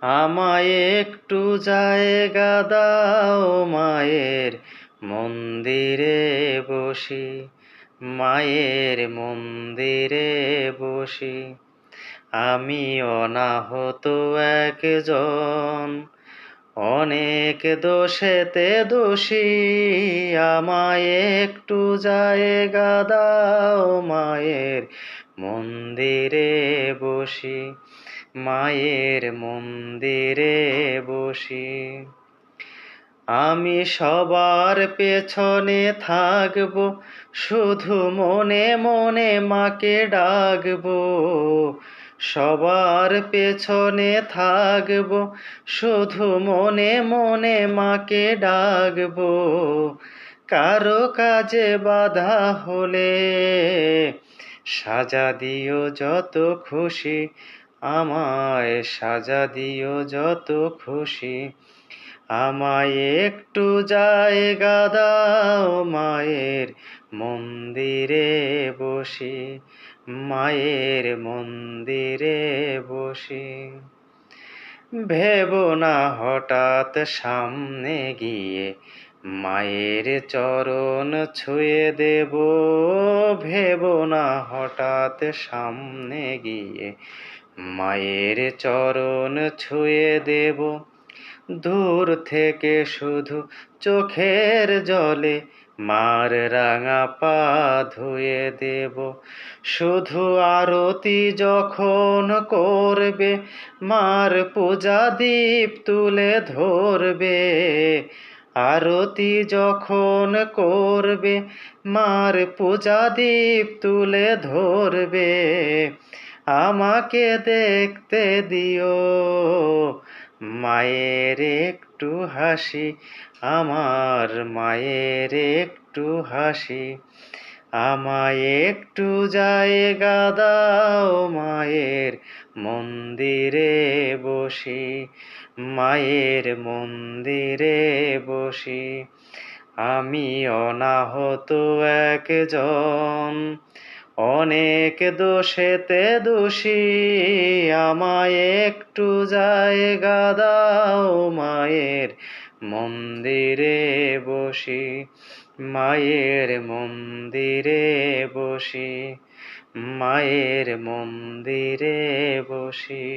আমায় একটু জায়গা দাও মায়ের মন্দিরে বসি, মায়ের মন্দিরে বসি। আমি অনাহত একজন, অনেক দোষেতে দোষী। আমায় একটু জায়গা দাও মায়ের মন্দিরে বসি, মায়ের মন্দিরে বসি। আমি সবার পেছনে থাকবো, শুধু মনে মনে মাকে ডাকবো। সবার পেছনে থাকবো, শুধু মনে মনে মাকে ডাকবো। কারো কাজে বাধা হলে সাজা দিও যত খুশি, আমায় সাজা দিও যত খুশি। আমায় একটু জায়গা দাও মায়ের মন্দিরে বসি, মায়ের মন্দিরে বসি। ভেবো না হঠাৎ সামনে গিয়ে মায়ের চরণ ছুঁয়ে দেব। ভেবো না হঠাৎ সামনে গিয়ে মায়ের চরণ ছুঁয়ে দেব। দূর থেকে শুধু চোখের জলে মার রাঙা পা ধুয়ে দেব। শুধু আরতি যখন করবে, মার পূজা দীপ তুলে ধরবে। আরতি যখন করবে, মার পূজা দীপ তুলে ধরবে। আমাকে দেখতে দিও মায়ের একটু হাসি, আমার মায়ের একটু হাসি। আমায় একটু জায়গা দাও মায়ের মন্দিরে বসি, মায়ের মন্দিরে বসি। আমি অনাহত একজন, অনেক দোষেতে দোষী। আমায় একটু জায়গা দাও মায়ের মন্দিরে বসি, মায়ের মন্দিরে বসি, মায়ের মন্দিরে বসি।